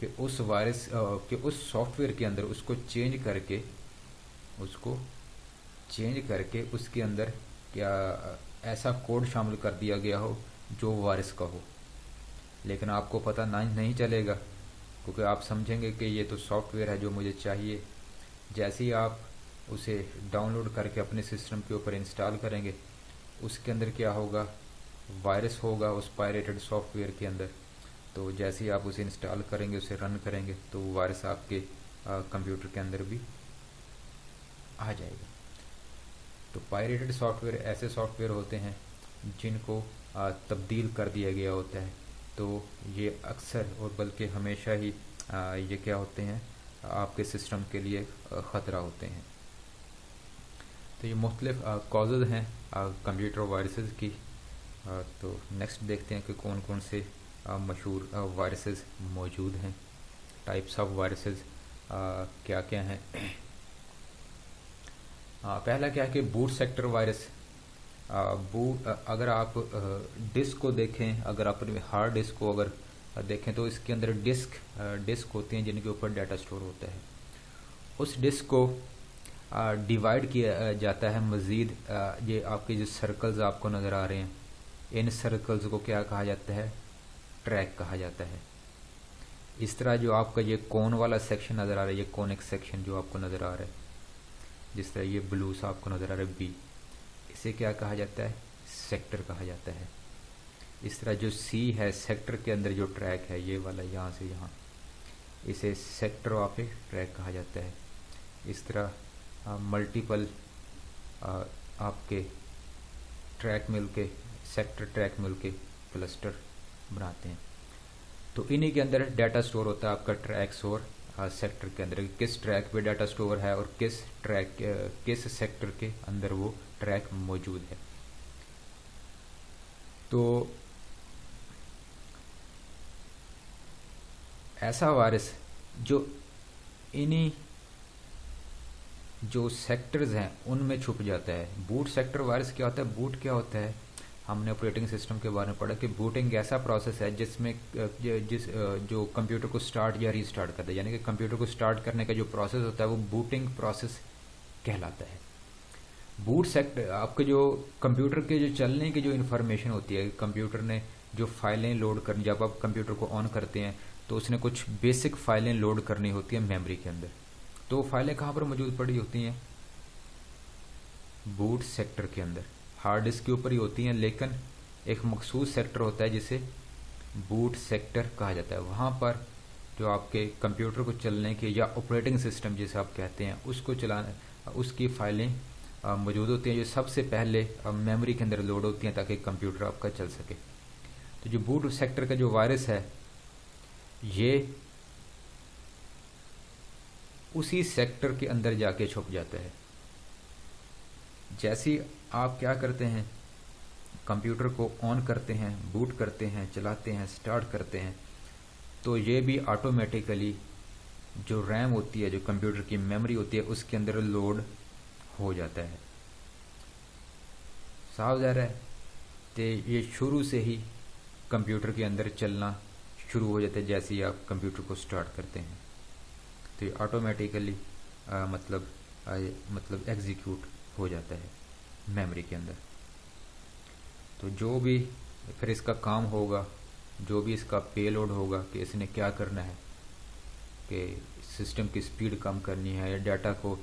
کہ اس وائرس کہ اس soft where کے اندر اس کو چینج کر کے اس کے اندر کیا ایسا کوڈ شامل کر دیا گیا ہو جو وائرس کا ہو، لیکن آپ کو پتہ نہیں چلے گا، کیونکہ آپ سمجھیں گے کہ یہ تو سافٹ ویئر ہے جو مجھے چاہیے۔ جیسے ہی آپ اسے ڈاؤن لوڈ کر کے اپنے سسٹم کے اوپر انسٹال کریں گے، اس کے اندر کیا ہوگا، وائرس ہوگا اس پائریٹڈ سافٹ ویئر کے اندر۔ تو جیسے ہی آپ اسے انسٹال کریں گے، اسے رن کریں گے، تو وہ وائرس آپ کے کمپیوٹر کے اندر بھی آ جائے گا۔ تو پائریٹڈ سافٹ ویئر ایسے سافٹ ویئر ہوتے ہیں جن کو تبدیل کر دیا گیا ہوتا ہے، تو یہ اکثر اور بلکہ ہمیشہ ہی یہ کیا ہوتے ہیں، آپ کے سسٹم کے لیے خطرہ ہوتے ہیں۔ تو یہ مختلف کازز ہیں کمپیوٹر وائرسز کی۔ تو نیکسٹ دیکھتے ہیں کہ کون کون سے مشہور وائرسز موجود ہیں، ٹائپس آف وائرسز کیا کیا ہیں۔ پہلا کیا ہے کہ بوٹ سیکٹر وائرس۔ اگر آپ ڈسک کو دیکھیں، اگر آپ ہارڈ ڈسک کو اگر دیکھیں تو اس کے اندر ڈسک ہوتی ہیں جن کے اوپر ڈیٹا سٹور ہوتا ہے۔ اس ڈسک کو ڈیوائیڈ کیا جاتا ہے مزید، یہ آپ کے جو سرکلز آپ کو نظر آ رہے ہیں، ان سرکلز کو کیا کہا جاتا ہے، ٹریک کہا جاتا ہے۔ اس طرح جو آپ کا یہ کون والا سیکشن نظر آ رہا ہے، یہ کونک سیکشن جو آپ کو نظر آ رہا ہے، جس طرح یہ بلو سا آپ کو نظر آ رہا ہے بی، اسے کیا کہا جاتا ہے، سیکٹر کہا جاتا ہے۔ اس طرح جو سی ہے، سیکٹر کے اندر جو ٹریک ہے یہ والا یہاں سے یہاں، اسے سیکٹر آف اے ٹریک کہا جاتا ہے۔ اس طرح ملٹیپل آپ کے ٹریک مل کے سیکٹر ٹریک مل کے کلسٹر بناتے ہیں۔ تو انہی کے اندر ڈیٹا سٹور ہوتا ہے آپ کا ٹریکس اور سیکٹر کے اندر، کس ٹریک پہ ڈیٹا سٹور ہے اور کس سیکٹر کے اندر وہ ٹریک موجود ہے۔ تو ایسا وائرس جو انہی جو سیکٹرز ہیں ان میں چھپ جاتا ہے۔ بوٹ سیکٹر وائرس کیا ہوتا ہے، بوٹ کیا ہوتا ہے، ہم نے آپریٹنگ سسٹم کے بارے میں پڑھا کہ بوٹنگ ایسا پروسیس ہے جس میں جو کمپیوٹر کو سٹارٹ یا ری سٹارٹ کرتا ہے، یعنی کہ کمپیوٹر کو سٹارٹ کرنے کا جو پروسیس ہوتا ہے وہ بوٹنگ پروسیس کہلاتا ہے۔ بوٹ سیکٹر آپ کے جو کمپیوٹر کے جو چلنے کی جو انفارمیشن ہوتی ہے، کمپیوٹر نے جو فائلیں لوڈ کرنی، جب آپ کمپیوٹر کو آن کرتے ہیں تو اس نے کچھ بیسک فائلیں لوڈ کرنی ہوتی ہیں میموری کے اندر، تو وہ فائلیں کہاں پر موجود پڑی ہوتی ہیں، بوٹ سیکٹر کے اندر، ہارڈ ڈسک کے اوپر ہی ہوتی ہیں، لیکن ایک مخصوص سیکٹر ہوتا ہے جسے بوٹ سیکٹر کہا جاتا ہے۔ وہاں پر جو آپ کے کمپیوٹر کو چلنے کے یا آپریٹنگ سسٹم جسے آپ کہتے ہیں اس کو چلانے، اس کی فائلیں موجود ہوتی ہیں جو سب سے پہلے میموری کے اندر لوڈ ہوتی ہیں تاکہ کمپیوٹر آپ کا چل سکے۔ تو جو بوٹ سیکٹر کا جو وائرس ہے یہ اسی سیکٹر کے اندر جا کے چھپ جاتا ہے۔ جیسے آپ کیا کرتے ہیں، کمپیوٹر کو آن کرتے ہیں، بوٹ کرتے ہیں، چلاتے ہیں، سٹارٹ کرتے ہیں، تو یہ بھی آٹومیٹیکلی جو ریم ہوتی ہے، جو کمپیوٹر کی میموری ہوتی ہے، اس کے اندر لوڈ ہو جاتا ہے۔ صاف ظاہر ہے کہ یہ شروع سے ہی کمپیوٹر کے اندر چلنا شروع ہو جاتا ہے جیسے ہی آپ کمپیوٹر کو سٹارٹ کرتے ہیں، تو یہ آٹومیٹیکلی مطلب ایگزیکیوٹ ہو جاتا ہے میموری کے اندر۔ تو جو بھی پھر اس کا کام ہوگا، جو بھی اس کا پے لوڈ ہوگا کہ اس نے کیا کرنا ہے، کہ سسٹم کی سپیڈ کم کرنی ہے یا ڈیٹا کو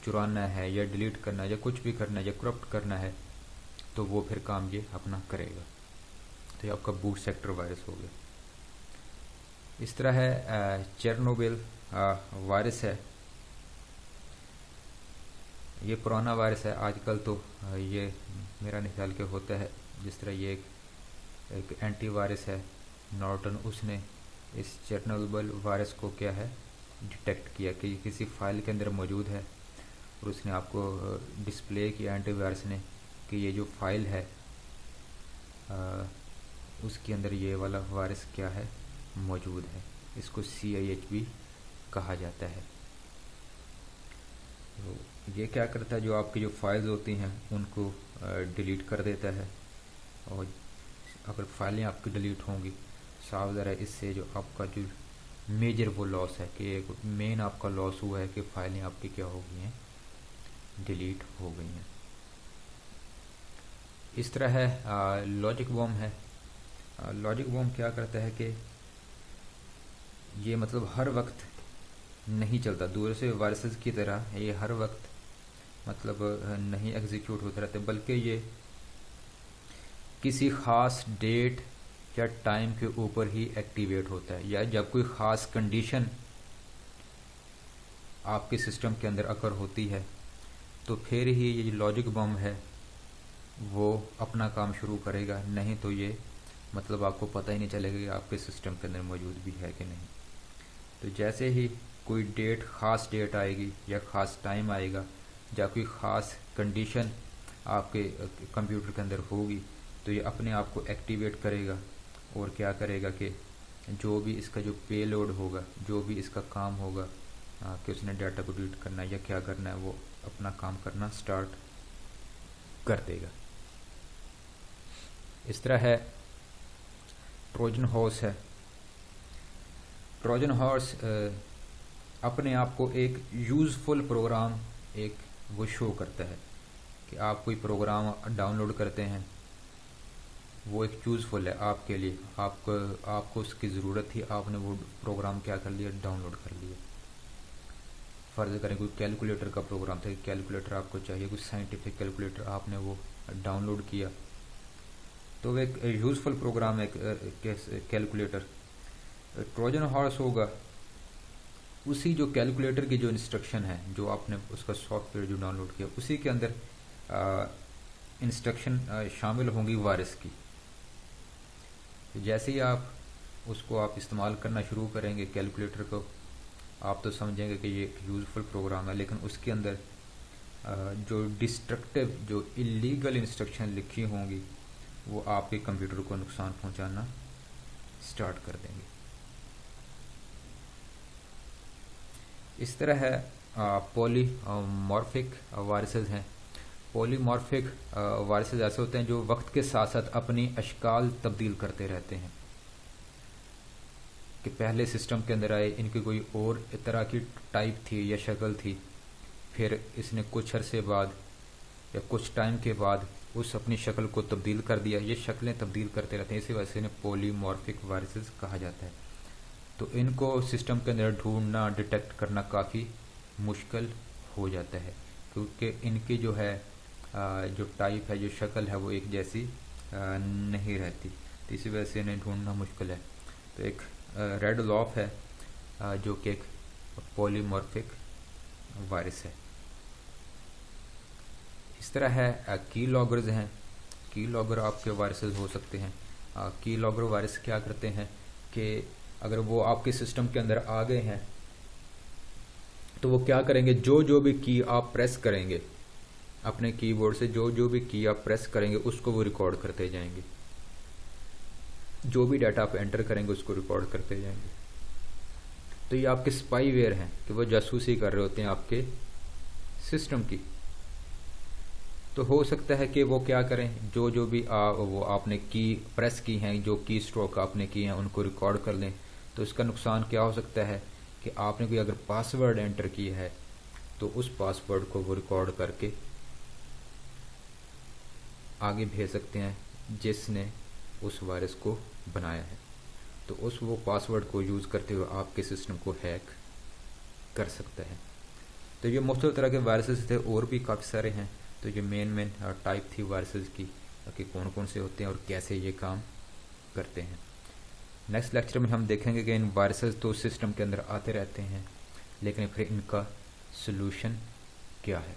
چرانا ہے یا ڈیلیٹ کرنا ہے یا کچھ بھی کرنا ہے یا کرپٹ کرنا ہے، تو وہ پھر کام یہ اپنا کرے گا۔ تو یہ آپ کا بوٹ سیکٹر وائرس ہو گیا۔ اس طرح ہے چیرنوبل وائرس ہے، یہ پرانا وائرس ہے، آج کل تو یہ میرا خیال کہ ہوتا ہے، جس طرح یہ ایک اینٹی وائرس ہے نارٹن، اس نے اس چیرنوبل وائرس کو کیا ہے ڈیٹیکٹ کیا کہ یہ کسی فائل کے اندر موجود ہے، اور اس نے آپ کو ڈسپلے کیا اینٹی وائرس نے کہ یہ جو فائل ہے اس کے اندر یہ والا وائرس کیا ہے موجود ہے۔ اس کو CIHB کہا جاتا ہے۔ تو یہ کیا کرتا ہے، جو آپ کی جو فائلز ہوتی ہیں ان کو ڈیلیٹ کر دیتا ہے، اور اگر فائلیں آپ کی ڈیلیٹ ہوں گی، صاف ظاہر ہے اس سے جو آپ کا جو میجر وہ لاس ہے کہ مین آپ کا لاس ہوا ہے کہ فائلیں آپ کی کیا ہو گئی ہیں، ڈیلیٹ ہو گئی ہیں۔ اس طرح ہے لاجک بوم ہے۔ لاجک بوم کیا کرتا ہے کہ یہ مطلب ہر وقت نہیں چلتا، دوسرے وائرسز کی طرح یہ ہر وقت مطلب نہیں ایگزیکیوٹ ہوتے رہتے، بلکہ یہ کسی خاص ڈیٹ یا ٹائم کے اوپر ہی ایکٹیویٹ ہوتا ہے، یا جب کوئی خاص کنڈیشن آپ کے سسٹم کے اندر اکر ہوتی ہے تو پھر ہی یہ لاجک بم ہے وہ اپنا کام شروع کرے گا، نہیں تو یہ مطلب آپ کو پتہ ہی نہیں چلے گا کہ آپ کے سسٹم کے اندر موجود بھی ہے کہ نہیں۔ تو جیسے ہی کوئی ڈیٹ، خاص ڈیٹ آئے گی یا خاص ٹائم آئے گا یا کوئی خاص کنڈیشن آپ کے کمپیوٹر کے اندر ہوگی تو یہ اپنے آپ کو ایکٹیویٹ کرے گا اور کیا کرے گا کہ جو بھی اس کا جو پے لوڈ ہوگا، جو بھی اس کا کام ہوگا کہ اس نے ڈیٹا کو ڈیلیٹ کرنا ہے یا کیا کرنا ہے، وہ اپنا کام کرنا سٹارٹ کر دے گا۔ اس طرح ہے ٹروجن ہارس ہے۔ ٹروجن ہارس اپنے آپ کو ایک یوزفل پروگرام ایک وہ شو کرتا ہے کہ آپ کوئی پروگرام ڈاؤن لوڈ کرتے ہیں، وہ ایک یوزفل ہے آپ کے لیے، آپ کو اس کی ضرورت تھی، آپ نے وہ پروگرام کیا کر لیا، ڈاؤن لوڈ کر لیا۔ فرض کریں کوئی کیلکولیٹر کا پروگرام تھا، کیلکولیٹر آپ کو چاہیے، کوئی سائنٹیفک کیلکولیٹر، آپ نے وہ ڈاؤن لوڈ کیا، تو وہ ایک یوزفل پروگرام ہے کیلکولیٹر۔ ٹروجن ہارس ہوگا اسی جو کیلکولیٹر کی جو انسٹرکشن ہے، جو آپ نے اس کا سافٹ ویئر جو ڈاؤن لوڈ کیا، اسی کے اندر انسٹرکشن شامل ہوں گی وائرس کی۔ جیسے ہی اس کو آپ استعمال کرنا شروع کریں گے کیلکولیٹر کو، آپ تو سمجھیں گے کہ یہ ایک یوزفل پروگرام ہے، لیکن اس کے اندر جو ڈسٹرکٹیو، جو اللیگل انسٹرکشن لکھی ہوں گی وہ آپ کے کمپیوٹر کو نقصان پہنچانا سٹارٹ کر دیں گے۔ اس طرح ہے پولی مورفک وائرسز ہیں۔ پولی مورفک وائرسز ایسے ہوتے ہیں جو وقت کے ساتھ ساتھ اپنی اشکال تبدیل کرتے رہتے ہیں، کہ پہلے سسٹم کے اندر آئے، ان کی کوئی اور طرح کی ٹائپ تھی یا شکل تھی، پھر اس نے کچھ عرصے بعد یا کچھ ٹائم کے بعد اس اپنی شکل کو تبدیل کر دیا۔ یہ شکلیں تبدیل کرتے رہتے ہیں، اسی وجہ سے انہیں پولی مورفک وائرسز کہا جاتا ہے۔ تو ان کو سسٹم کے اندر ڈھونڈنا، ڈیٹیکٹ کرنا کافی مشکل ہو جاتا ہے، کیونکہ ان کی جو ہے جو ٹائپ ہے، جو شکل ہے، وہ ایک جیسی نہیں رہتی، تو اسی وجہ سے انہیں ڈھونڈنا مشکل ہے۔ تو ایک ریڈ لاف ہے جو کہ ایک پولی مورفک وائرس ہے۔ اس طرح ہے کی لاگرز ہیں۔ کی لاگر آپ کے وائرسز ہو سکتے ہیں۔ کی لاگر وائرس کیا کرتے ہیں کہ اگر وہ آپ کے سسٹم کے اندر آ گئے ہیں تو وہ کیا کریں گے، جو بھی کی آپ پریس کریں گے اپنے کی بورڈ سے، جو بھی کی آپ پریس کریں گے اس کو وہ ریکارڈ کرتے جائیں گے، جو بھی ڈیٹا آپ انٹر کریں گے اس کو ریکارڈ کرتے جائیں گے۔ تو یہ آپ کے سپائی ویئر ہیں کہ وہ جاسوسی کر رہے ہوتے ہیں آپ کے سسٹم کی۔ تو ہو سکتا ہے کہ وہ کیا کریں، جو بھی وہ آپ نے کی پریس کی ہیں، جو کی اسٹروک آپ نے کی ہیں ان کو ریکارڈ کر لیں۔ تو اس کا نقصان کیا ہو سکتا ہے کہ آپ نے کوئی اگر پاس ورڈ انٹر کی ہے تو اس پاس ورڈ کو وہ ریکارڈ کر کے آگے بھیج سکتے ہیں جس نے اس وائرس کو بنایا ہے، تو وہ پاس ورڈ کو یوز کرتے ہوئے آپ کے سسٹم کو ہیک کر سکتا ہے۔ تو یہ مختلف طرح کے وائرسز تھے، اور بھی کافی سارے ہیں۔ تو یہ مین ٹائپ تھی وائرسز کی کہ کون سے ہوتے ہیں اور کیسے یہ کام کرتے ہیں۔ نیکسٹ لیکچر میں ہم دیکھیں گے کہ ان وائرسز تو سسٹم کے اندر آتے رہتے ہیں، لیکن پھر ان کا سلوشن کیا ہے۔